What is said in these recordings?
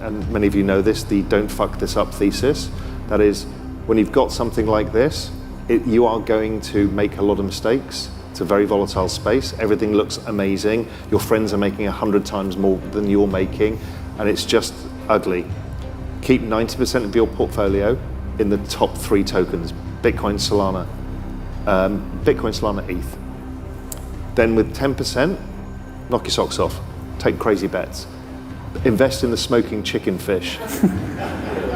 and many of you know this, the don't fuck this up thesis. That is, when you've got something like this, you are going to make a lot of mistakes. It's a very volatile space. Everything looks amazing. Your friends are making 100 times more than you're making, and it's just ugly. Keep 90% of your portfolio in the top 3 tokens: Bitcoin, Solana, ETH. Then with 10%, knock your socks off. Take crazy bets. Invest in the smoking chicken fish.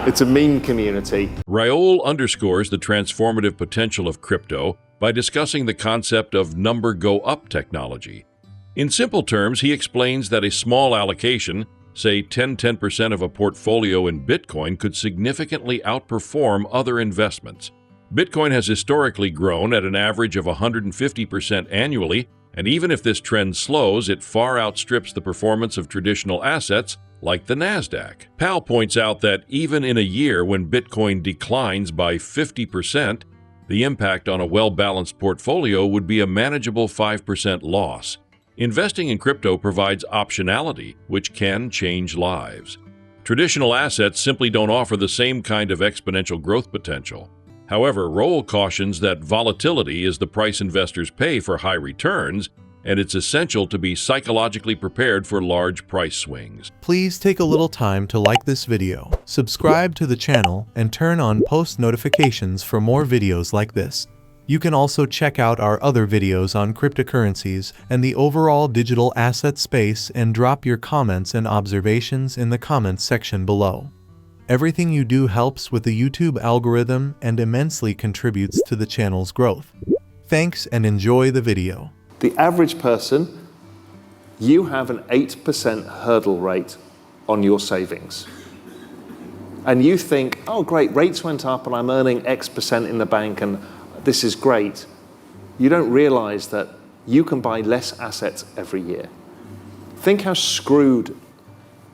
It's a meme community. Raoul underscores the transformative potential of crypto by discussing the concept of number go up technology. In simple terms, he explains that a small allocation, say 10% of a portfolio in Bitcoin, could significantly outperform other investments. Bitcoin has historically grown at an average of 150% annually, and even if this trend slows, it far outstrips the performance of traditional assets like the Nasdaq. Pal points out that even in a year when Bitcoin declines by 50%, the impact on a well-balanced portfolio would be a manageable 5% loss. Investing in crypto provides optionality, which can change lives. Traditional assets simply don't offer the same kind of exponential growth potential. However, Raoul cautions that volatility is the price investors pay for high returns, and it's essential to be psychologically prepared for large price swings. Please take a little time to like this video, subscribe to the channel, and turn on post notifications for more videos like this. You can also check out our other videos on cryptocurrencies and the overall digital asset space, and drop your comments and observations in the comments section below. Everything you do helps with the YouTube algorithm and immensely contributes to the channel's growth. Thanks and enjoy the video. The average person, you have an 8% hurdle rate on your savings. And you think, oh great, rates went up and I'm earning X% in the bank and this is great. You don't realize that you can buy less assets every year. Think how screwed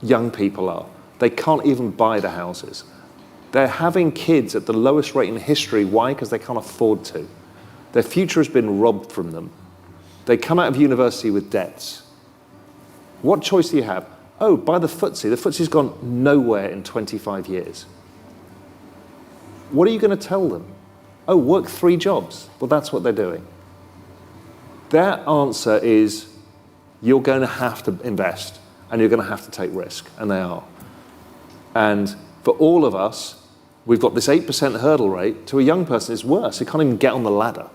young people are. They can't even buy the houses. They're having kids at the lowest rate in history. Why? Because they can't afford to. Their future has been robbed from them. They come out of university with debts. What choice do you have? Oh, buy the FTSE. The FTSE's gone nowhere in 25 years. What are you going to tell them? Oh, work 3 jobs. Well, that's what they're doing. Their answer is, you're going to have to invest and you're going to have to take risk, and they are. And for all of us, we've got this 8% hurdle rate. To a young person, it's worse. They can't even get on the ladder.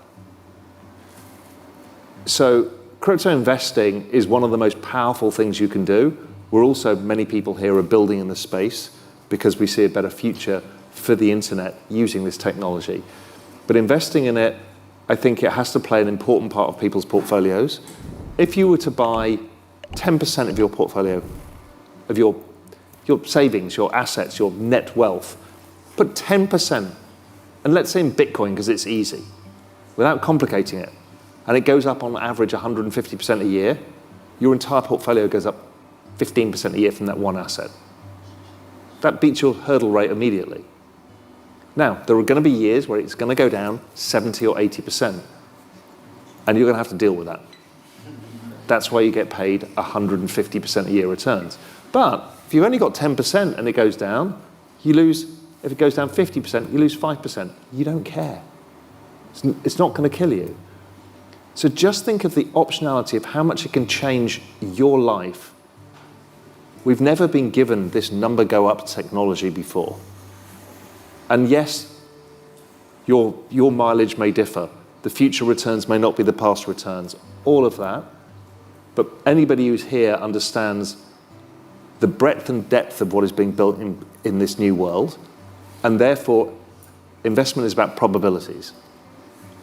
So crypto investing is one of the most powerful things you can do. We're also, many people here are building in the space because we see a better future for the internet using this technology. But investing in it, I think it has to play an important part of people's portfolios. If you were to buy 10% of your portfolio, of your savings, your assets, your net wealth, put 10%, and let's say in Bitcoin because it's easy, without complicating it, and it goes up on average 150% a year, your entire portfolio goes up 15% a year from that one asset. That beats your hurdle rate immediately. Now, there are going to be years where it's going to go down 70 or 80%, and you're going to have to deal with that. That's why you get paid 150% a year returns. But if you've only got 10% and it goes down, you lose. If it goes down 50%, you lose 5%. You don't care. It's not going to kill you. So just think of the optionality of how much it can change your life. We've never been given this number go up technology before. And yes, your mileage may differ. The future returns may not be the past returns, all of that. But anybody who's here understands the breadth and depth of what is being built in this new world. And therefore, investment is about probabilities.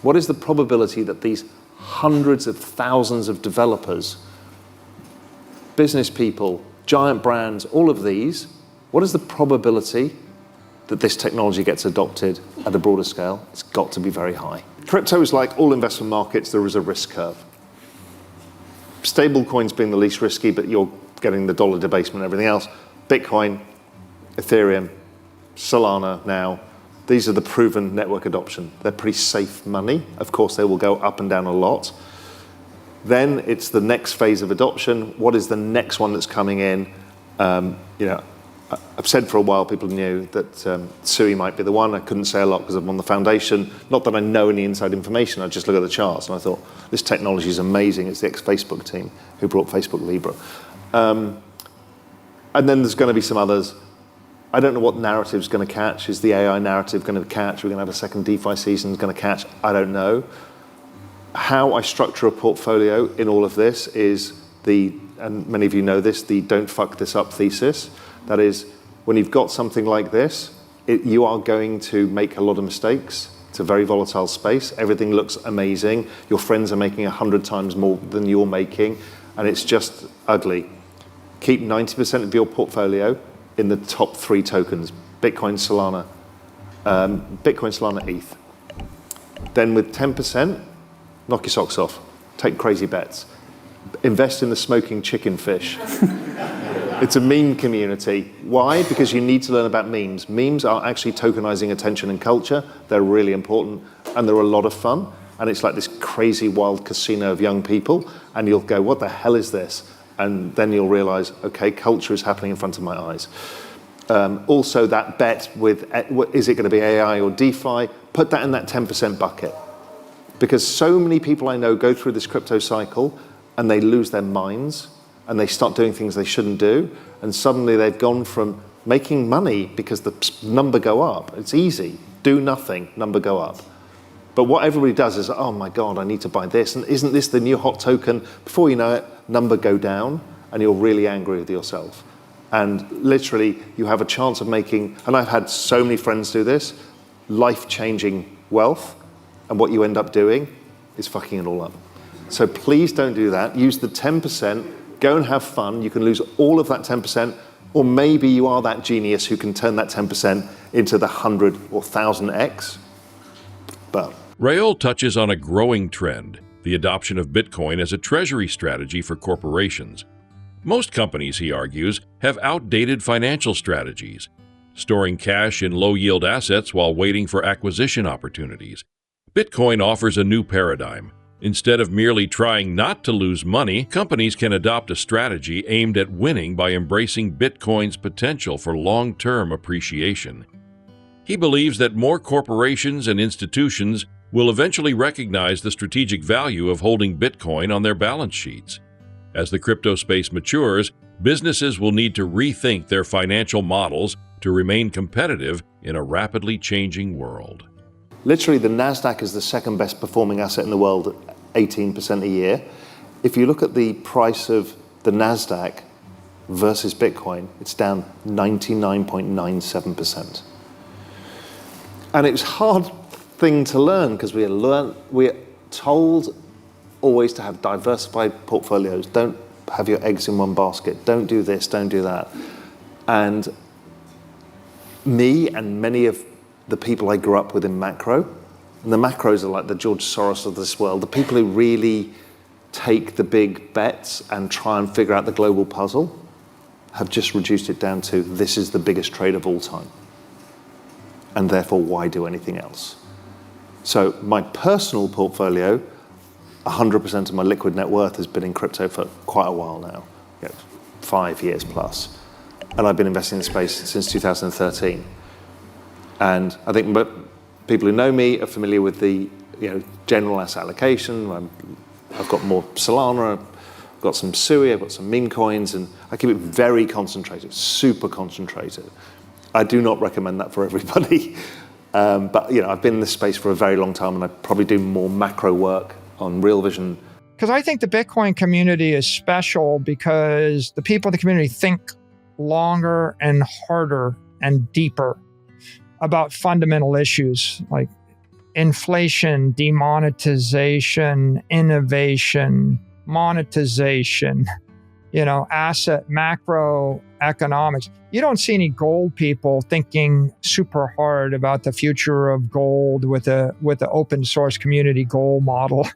What is the probability that these hundreds of thousands of developers, business people, giant brands, all of these, what is the probability that this technology gets adopted at a broader scale? It's got to be very high. Crypto is like all investment markets, there is a risk curve. Stable coins being the least risky, but you're getting the dollar debasement and everything else. Bitcoin, Ethereum, Solana now, these are the proven network adoption. They're pretty safe money. Of course, they will go up and down a lot. Then it's the next phase of adoption. What is the next one that's coming in? I've said for a while, people knew that Sui might be the one. I couldn't say a lot because I'm on the foundation. Not that I know any inside information, I just look at the charts and I thought, this technology is amazing. It's the ex-Facebook team who brought Facebook Libra. And then there's going to be some others. I don't know what narrative's going to catch. Is the AI narrative going to catch? We're going to have a second DeFi season going to catch? I don't know. How I structure a portfolio in all of this is and many of you know this, the don't fuck this up thesis. That is, when you've got something like this, you are going to make a lot of mistakes. It's a very volatile space. Everything looks amazing. Your friends are making 100 times more than you're making, and it's just ugly. Keep 90% of your portfolio in the top 3 tokens, Bitcoin, Solana, ETH. Then with 10%, knock your socks off. Take crazy bets. Invest in the smoking chicken fish. It's a meme community. Why? Because you need to learn about memes. Memes are actually tokenizing attention and culture. They're really important, and they're a lot of fun. And it's like this crazy wild casino of young people, and you'll go, what the hell is this? And then you'll realize, okay, culture is happening in front of my eyes. Also, that bet with, is it going to be AI or DeFi? Put that in that 10% bucket. Because so many people I know go through this crypto cycle and they lose their minds and they start doing things they shouldn't do. And suddenly they've gone from making money because the number go up. It's easy. Do nothing, number go up. But what everybody does is, oh my God, I need to buy this. And isn't this the new hot token? Before you know it, number go down and you're really angry with yourself. And literally you have a chance of making, and I've had so many friends do this, life-changing wealth. And what you end up doing is fucking it all up. So please don't do that. Use the 10%, go and have fun. You can lose all of that 10%, or maybe you are that genius who can turn that 10% into the 100 or 1000x. But Raoul touches on a growing trend, the adoption of Bitcoin as a treasury strategy for corporations. Most companies, he argues, have outdated financial strategies, storing cash in low-yield assets while waiting for acquisition opportunities. Bitcoin offers a new paradigm. Instead of merely trying not to lose money, companies can adopt a strategy aimed at winning by embracing Bitcoin's potential for long-term appreciation. He believes that more corporations and institutions will eventually recognize the strategic value of holding Bitcoin on their balance sheets. As the crypto space matures, businesses will need to rethink their financial models to remain competitive in a rapidly changing world. literally the NASDAQ is the second best performing asset in the world at 18% a year. If you look at the price of the NASDAQ versus Bitcoin, it's down 99.97%. And it's a hard thing to learn because we're told always to have diversified portfolios. Don't have your eggs in one basket. Don't do this, don't do that. And me and many of the people I grew up with in macro, and the macros are like the George Soros of this world, the people who really take the big bets and try and figure out the global puzzle, have just reduced it down to this is the biggest trade of all time. And therefore, why do anything else? So my personal portfolio, 100% of my liquid net worth has been in crypto for quite a while now, 5 years plus. And I've been investing in the space since 2013. And I think people who know me are familiar with the general asset allocation. I've got more Solana, I've got some Sui, I've got some meme coins, and I keep it very concentrated, super concentrated. I do not recommend that for everybody. But I've been in this space for a very long time, and I probably do more macro work on Real Vision. Because I think the Bitcoin community is special because the people in the community think longer and harder and deeper about fundamental issues like inflation, demonetization, innovation, monetization, asset macroeconomics. You don't see any gold people thinking super hard about the future of gold with the open source community gold model.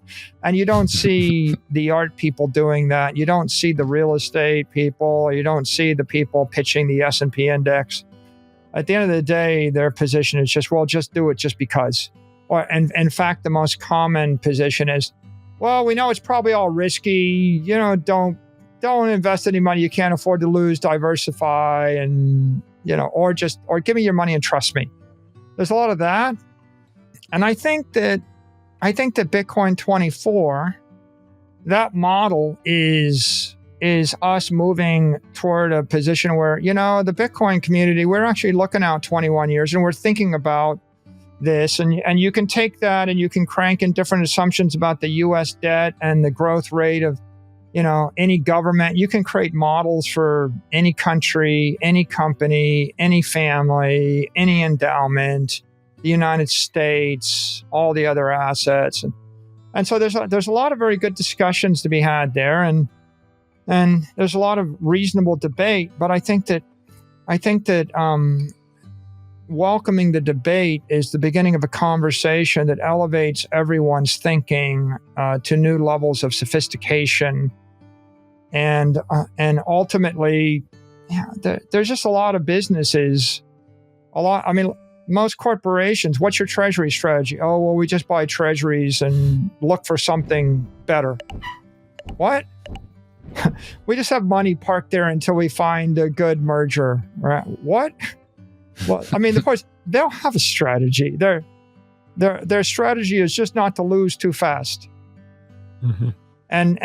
And you don't see the art people doing that. You don't see the real estate people. You don't see the people pitching the S&P index. At the end of the day, their position is just do it just because. And in fact, the most common position is, well, we know it's probably all risky. Don't don't invest any money you can't afford to lose, diversify, and, or give me your money and trust me. There's a lot of that. And I think that Bitcoin 24, that model is us moving toward a position where, the Bitcoin community, we're actually looking out 21 years and we're thinking about this. And you can take that and you can crank in different assumptions about the US debt and the growth rate of, any government. You can create models for any country, any company, any family, any endowment, the United States, all the other assets. And so there's a lot of very good discussions to be had there. And there's a lot of reasonable debate, but I think that welcoming the debate is the beginning of a conversation that elevates everyone's thinking to new levels of sophistication, and ultimately, there's just a lot of businesses, most corporations. What's your treasury strategy? Oh, well, we just buy treasuries and look for something better. What? We just have money parked there until we find a good merger, right? What? Well, of course, they'll have a strategy. Their strategy is just not to lose too fast. Mm-hmm. And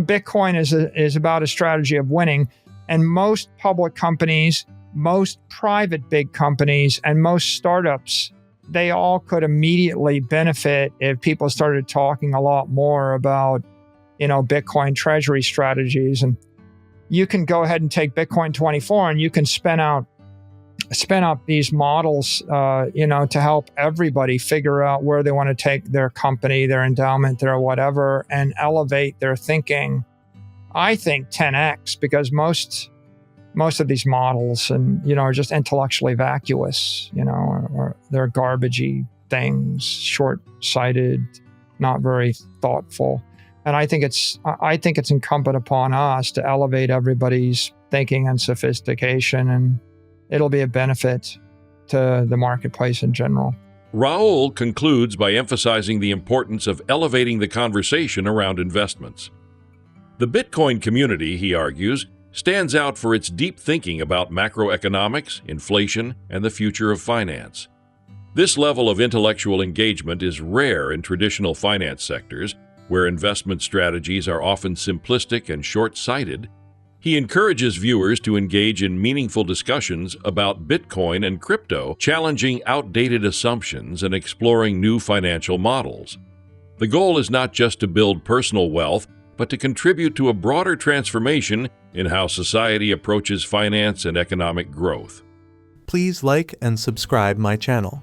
Bitcoin is about a strategy of winning. And most public companies, most private big companies, and most startups, they all could immediately benefit if people started talking a lot more about Bitcoin treasury strategies. And you can go ahead and take Bitcoin 24 and you can spin out these models, to help everybody figure out where they want to take their company, their endowment, their whatever, and elevate their thinking. I think 10x, because most of these models are just intellectually vacuous, or they're garbagey things, short-sighted, not very thoughtful. And I think it's incumbent upon us to elevate everybody's thinking and sophistication, and it'll be a benefit to the marketplace in general. Raoul concludes by emphasizing the importance of elevating the conversation around investments. The Bitcoin community, he argues, stands out for its deep thinking about macroeconomics, inflation, and the future of finance. This level of intellectual engagement is rare in traditional finance sectors, where investment strategies are often simplistic and short-sighted. He encourages viewers to engage in meaningful discussions about Bitcoin and crypto, challenging outdated assumptions and exploring new financial models. The goal is not just to build personal wealth, but to contribute to a broader transformation in how society approaches finance and economic growth. Please like and subscribe my channel.